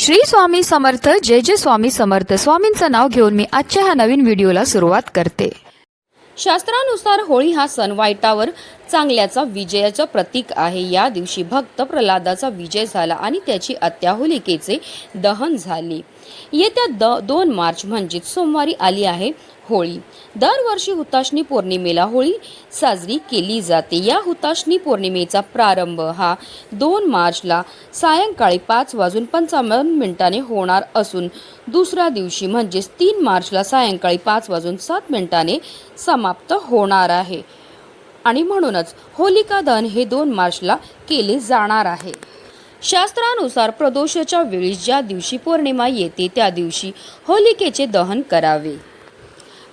श्री स्वामी समर्थ. जय जय स्वामी समर्थ. स्वामींचं नाव घेऊन मी आजच्या ह्या नवीन व्हिडिओला सुरुवात करते. शास्त्रानुसार होळी हा सण वाईटावर चांगल्याचा विजयाचं प्रतीक आहे. या दिवशी भक्त प्रल्हादाचा विजय झाला आणि त्याची आत्या होलिकेचे दहन झाले. येत्या 2 मार्च म्हणजे सोमवारी आली आहे होळी. दरवर्षी हुताशनी पौर्णिमेला होळी साजरी केली जाते. या हुताशनी पौर्णिमेचा प्रारंभ हा 2 मार्चला सायंकाळी 5:55 होणार असून दुसऱ्या दिवशी म्हणजेच 3 मार्चला सायंकाळी 5:07 समाप्त होणार आहे. आणि म्हणूनच होलिका दहन हे 2 मार्चला केले जाणार आहे. शास्त्रानुसार प्रदोषाच्या वेळी ज्या दिवशी पौर्णिमा येते त्या दिवशी होलिकेचे दहन करावे.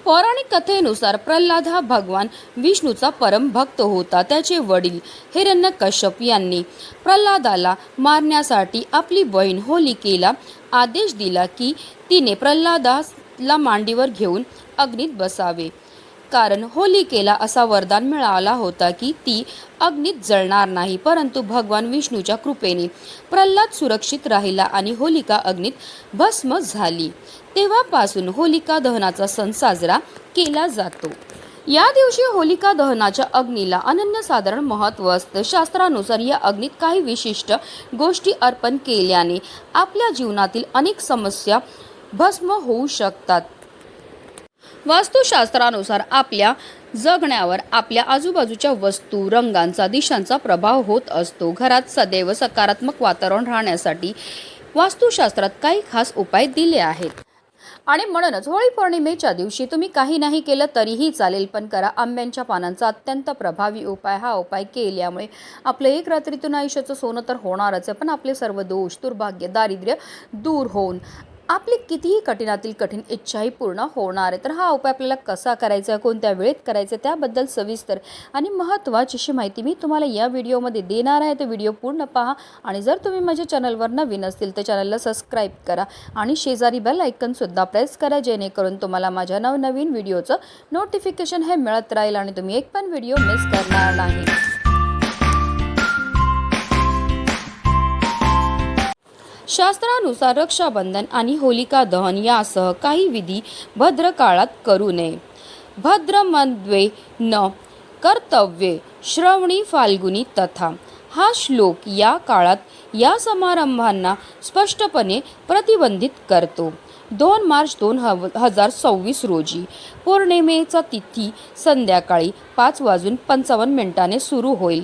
पौराणिक कथेनुसार प्रल्हाद हा भगवान विष्णूचा परम भक्त होता. त्याचे वडील हिरण्यकश्यप यांनी प्रल्हादाला मारण्यासाठी आपली बहीण होलिकेला आदेश दिला की तिने प्रल्हादाला मांडीवर घेऊन अग्नीत बसावे, कारण होलिकेला असा वरदान मिळाला होता की ती अग्नीत जळणार नाही. परंतु भगवान विष्णूच्या कृपेने प्रल्हाद सुरक्षित राहिला आणि होलिका अग्नीत भस्म झाली. तेव्हापासून होलिका दहनाचा सण साजरा केला जातो. या दिवशी होलिका दहनाच्या अग्नीला अनन्यसाधारण महत्त्व असतं. शास्त्रानुसार या अग्नीत काही विशिष्ट गोष्टी अर्पण केल्याने आपल्या जीवनातील अनेक समस्या भस्म होऊ शकतात. वास्तुशास्त्रानुसार आपल्या जगण्यावर आपल्या आजूबाजूच्या वस्तू, रंगांचा, दिशांचा प्रभाव होत असतो. घरात सदैव सकारात्मक वातावरण राहण्यासाठी वास्तुशास्त्रात काही खास उपाय दिले आहेत. आणि म्हणूनच होळी पौर्णिमेच्या दिवशी तुम्ही काही नाही केलं तरीही चालेल, पण करा. आंब्यांच्या पानांचा अत्यंत प्रभावी उपाय. हा उपाय केल्यामुळे आपलं एक रात्रीतून आयुष्याचं सोनं तर होणारच आहे, पण आपले सर्व दोष, दुर्भाग्य, दारिद्र्य दूर होऊन आपली कितीही कठीणातील कठीण इच्छाही पूर्ण होणार आहे. तर हा उपाय आपल्याला कसा करायचा, कोणत्या वेळेत करायचा, त्याबद्दल सविस्तर आणि महत्त्वाची अशी माहिती मी तुम्हाला या व्हिडिओमध्ये देणार आहे. तर व्हिडिओ पूर्ण पहा. आणि जर तुम्ही माझ्या चॅनलवर नवीन असतील तर चॅनलला सबस्क्राईब करा आणि शेजारी बेल आयकॉनसुद्धा प्रेस करा, जेणेकरून तुम्हाला माझ्या नवनवीन व्हिडिओचं नोटिफिकेशन हे मिळत राहील आणि तुम्ही एक पण व्हिडिओ मिस करणार नाही. शास्त्रानुसार रक्षाबंधन आणि होलिका दहन यासह काही विधी भद्र काळात करू नये. भद्रमध्ये न कर्तव्ये श्रवणी फाल्गुनी तथा हा श्लोक या काळात या समारंभांना स्पष्टपणे प्रतिबंधित करतो. 2 मार्च 2026 रोजी पौर्णिमेचा तिथी संध्याकाळी 5:55 सुरू होईल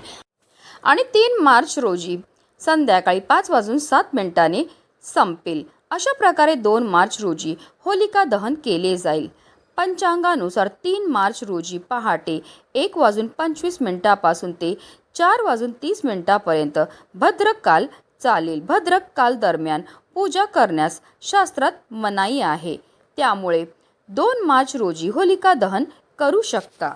आणि 3 मार्च रोजी संध्याकाळी 5:07 संपेल. अशा प्रकारे 2 मार्च रोजी होलिका दहन केले जाईल. पंचांगानुसार 3 मार्च रोजी पहाटे 1:25 पासून ते 4:30 पर्यंत भद्रकाल चालेल. भद्रकाल दरम्यान पूजा करण्यास शास्त्रात मनाई आहे. त्यामुळे 2 मार्च रोजी होलिका दहन करू शकता.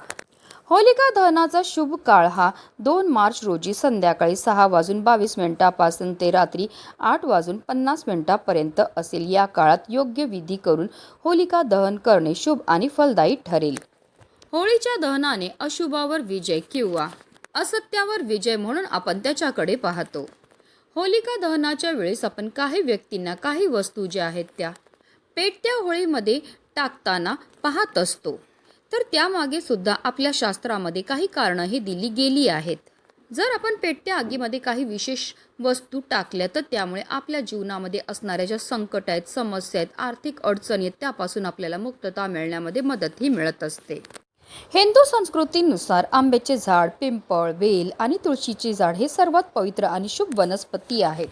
होलिका दहनाचा शुभ काळ हा 2 मार्च रोजी संध्याकाळी 6:22 पासून ते रात्री 8:50 पर्यंत असेल. या काळात योग्य विधी करून होलिका दहन करणे शुभ आणि फलदायी ठरेल. होळीच्या दहनाने अशुभावर विजय किंवा असत्यावर विजय म्हणून आपण त्याच्याकडे पाहतो. होलिका दहनाच्या वेळेस आपण काही व्यक्तींना काही वस्तू ज्या आहेत त्या पेटत्या होळीमध्ये टाकताना पाहत असतो. तर त्यामागे सुद्धा आपल्या शास्त्रामध्ये काही कारणं ही दिली गेली आहेत. जर आपण पेटत्या आगीमध्ये काही विशेष वस्तू टाकल्या तर त्यामुळे आपल्या जीवनामध्ये असणाऱ्या ज्या संकट आहेत, समस्या आहेत, आर्थिक अडचणी आहेत, त्यापासून आपल्याला मुक्तता मिळण्यामध्ये मदतही मिळत असते. हिंदू संस्कृतीनुसार आंब्याचे झाड, पिंपळ, बेल आणि तुळशीचे झाड हे सर्वात पवित्र आणि शुभ वनस्पती आहेत.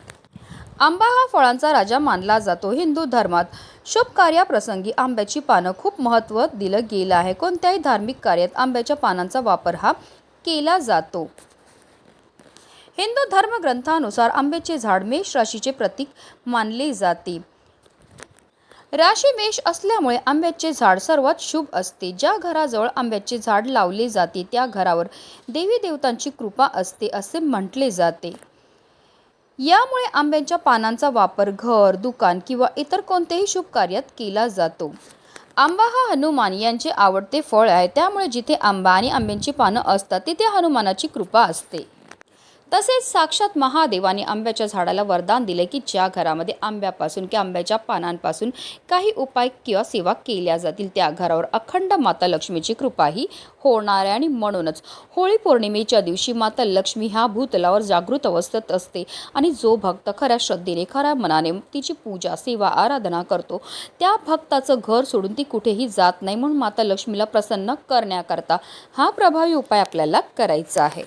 आंबा हा फळांचा राजा मानला जातो. हिंदू धर्मात शुभ कार्याप्रसंगी आंब्याची पानं खूप महत्त्व दिलं गेलं आहे. कोणत्याही धार्मिक कार्यात आंब्याच्या पानांचा वापर हा केला जातो. हिंदू धर्मग्रंथानुसार आंब्याचे झाड मेष राशीचे प्रतीक मानले जाते. राशी मेष असल्यामुळे आंब्याचे झाड सर्वात शुभ असते. ज्या घराजवळ आंब्याचे झाड लावले जाते त्या घरावर देवी देवतांची कृपा असते असे म्हटले जाते. यामुळे आंब्याच्या पानांचा वापर घर, दुकान किंवा इतर कोणत्याही शुभ कार्यात केला जातो. आंबा हा हनुमान यांचे आवडते फळ आहे. त्यामुळे जिथे आंबा आणि आंब्याची पानं असतात तिथे हनुमानाची कृपा असते. तसेच साक्षात महादेवाने आंब्याच्या झाडाला वरदान दिले की ज्या घरामध्ये आंब्यापासून किंवा आंब्याच्या पानांपासून काही उपाय किंवा सेवा केल्या जातील त्या घरावर अखंड माता लक्ष्मीची कृपाही होणार आहे। आणि म्हणूनच होळी पौर्णिमेच्या दिवशी माता लक्ष्मी ह्या भूतलावर जागृत अवस्थेत असते आणि जो भक्त खऱ्या श्रद्धेने खऱ्या मनाने तिची पूजा सेवा आराधना करतो त्या भक्ताचं घर सोडून ती कुठेही जात नाही। म्हणून माता लक्ष्मीला प्रसन्न करण्याकरता हा प्रभावी उपाय आपल्याला करायचा आहे।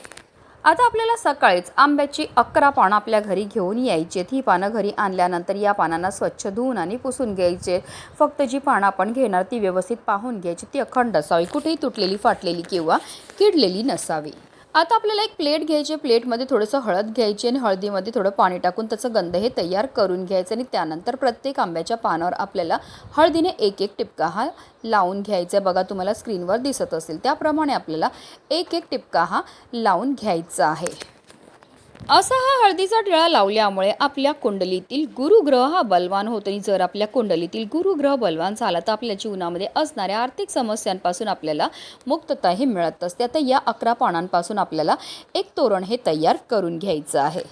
आता आपल्याला सकाळीच आंब्याची 11 पानं आपल्या घरी घेऊन यायची आहेत। ही पानं घरी आणल्यानंतर या पानांना स्वच्छ धुवून आणि पुसून घ्यायचे। फक्त जी पानं आपण घेणार ती व्यवस्थित पाहून घ्यायची, ती अखंड असावी, कुठेही तुटलेली फाटलेली किंवा किडलेली नसावी। आता आपल्याला एक प्लेट घ्यायची, प्लेटमध्ये थोडंसं हळद घ्यायची आणि हळदीमध्ये थोडं पाणी टाकून त्याचं गंध हे तयार करून घ्यायचं आणि त्यानंतर प्रत्येक आंब्याच्या पानावर आपल्याला हळदीने एक एक टिपका हा लावून घ्यायचा आहे। बघा तुम्हाला स्क्रीनवर दिसत असेल त्याप्रमाणे आपल्याला एक एक टिपका हा लावून घ्यायचा आहे। असा हा हळदीचा टिळा लावल्यामुळे आपल्या कुंडलीतील गुरुग्रह हा बलवान होतो आणि जर आपल्या कुंडलीतील गुरुग्रह बलवान झाला तर आपल्या जीवनामध्ये असणाऱ्या आर्थिक समस्यांपासून आपल्याला मुक्तता हे मिळत असते। आता या 11 पानांपासून आपल्याला एक तोरण हे तयार करून घ्यायचं आहे।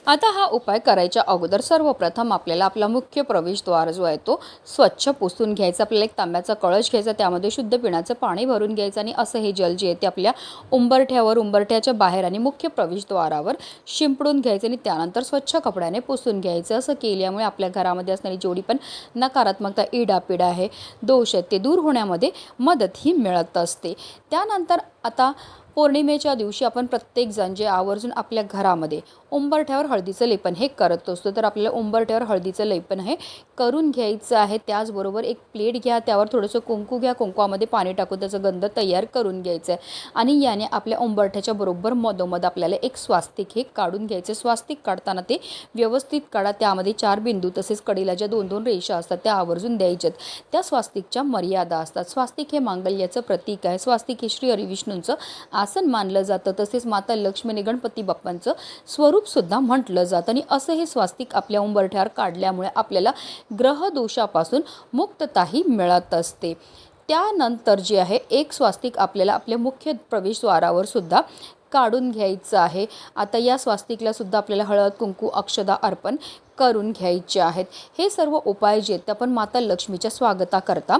आता हा उपाय करायच्या अगोदर सर्वप्रथम आपल्याला आपला मुख्य प्रवेशद्वार जो आहे तो स्वच्छ पुसून घ्यायचा। आपल्याला एक तांब्याचा कळश घ्यायचा, त्यामध्ये शुद्ध पिण्याचं पाणी भरून घ्यायचं आणि असं हे जल जे आहे ते आपल्या उंबरठ्याच्या बाहेर आणि मुख्य प्रवेशद्वारावर शिंपडून घ्यायचं आणि त्यानंतर स्वच्छ कपड्याने पुसून घ्यायचं। असं केल्यामुळे आपल्या घरामध्ये असणारी जेवढी पण नकारात्मकता इडापिडा आहे दोष आहेत ते दूर होण्यामध्ये मदत ही मिळत असते। त्यानंतर आता पौर्णिमेच्या दिवशी आपण प्रत्येकजण जे आवर्जून आपल्या घरामध्ये उंबरठ्यावर हळदीचं लेपन हे करत असतो, तर आपल्याला उंबरठ्यावर हळदीचं लेपन हे करून घ्यायचं आहे। त्याचबरोबर एक प्लेट घ्या, त्यावर थोडंसं कुंकू घ्या, कुंकवामध्ये पाणी टाकून त्याचं गंध तयार करून घ्यायचं आहे आणि याने आपल्या उंबरठ्याच्या बरोबर मधोमध आपल्याला एक स्वास्तिक हे काढून घ्यायचं। स्वास्तिक काढताना ते व्यवस्थित काढा, त्यामध्ये 4 बिंदू तसेच कडेला ज्या 2-2 रेषा असतात त्या आवर्जून द्यायच्यात। त्या स्वास्तिकच्या मर्यादा असतात। स्वास्तिक हे मांगल्याचं प्रतीक आहे। स्वास्तिक हे श्री हरिविष्णूंचं आसन मानलं जातं, तसेच माता लक्ष्मी आणि गणपती बाप्पांचं स्वरूप सुद्धा म्हटलं जातं आणि असं हे स्वास्तिक आपल्या उंबरठ्यावर काढल्यामुळे आपल्याला ग्रह दोषापासून मुक्तताही मिळत असते। त्यानंतर जे आहे एक स्वास्तिक आपल्याला आपल्या मुख्य प्रवेशद्वारावर सुद्धा काढून घ्यायचं आहे। आता या स्वास्तिकला सुद्धा आपल्याला हळद कुंकू अक्षदा अर्पण करून घ्यायचे आहेत। हे सर्व उपाय जे आहेत आपण माता लक्ष्मीच्या स्वागताकरता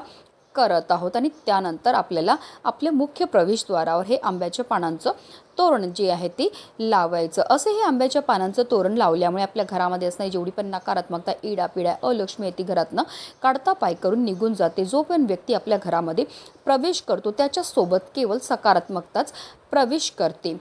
करत आहोत आणि त्यानंतर आपल्याला आपल्या मुख्य प्रवेशद्वारावर हे आंब्याच्या पानांचं तोरण जे आहे ते लावायचं। असं हे आंब्याच्या पानांचं तोरण लावल्यामुळे आपल्या घरामध्ये असणारी जेवढी पण नकारात्मकता इडापिडा अलक्ष्मी येते घरातनं काढता पाय करून निघून जाते। जो पण व्यक्ती आपल्या घरामध्ये प्रवेश करतो त्याच्यासोबत केवळ सकारात्मकताच प्रवेश करते।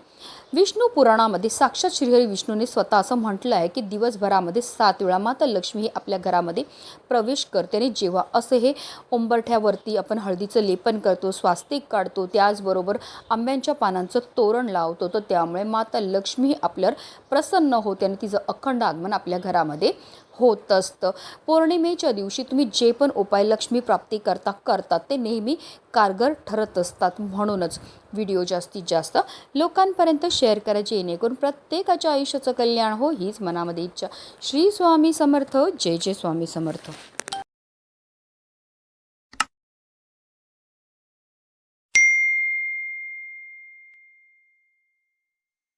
विष्णू पुराणामध्ये साक्षात श्रीहरी विष्णूने स्वतः असं म्हटलं आहे की दिवसभरामध्ये 7 वेळा माता लक्ष्मी ही आपल्या घरामध्ये प्रवेश करते आणि जेव्हा असं हे उंबरठ्यावरती आपण हळदीचं लेपन करतो, स्वास्तिक काढतो, त्याचबरोबर आंब्यांच्या पानांचं तोरण लावतो, तर त्यामुळे माता लक्ष्मी आपल्यावर प्रसन्न होते आणि तिचं अखंड आगमन आपल्या घरामध्ये होत असतं। पौर्णिमेच्या दिवशी तुम्ही जे पण उपाय लक्ष्मी प्राप्ती करतात ते नेहमी कारगर ठरत असतात। म्हणूनच व्हिडिओ जास्तीत जास्त लोकांपर्यंत शेअर करायचे जेणेकरून प्रत्येकाच्या आयुष्याचं कल्याण हो हीच मनामध्ये इच्छा। श्री स्वामी समर्थ। जय जय स्वामी समर्थ।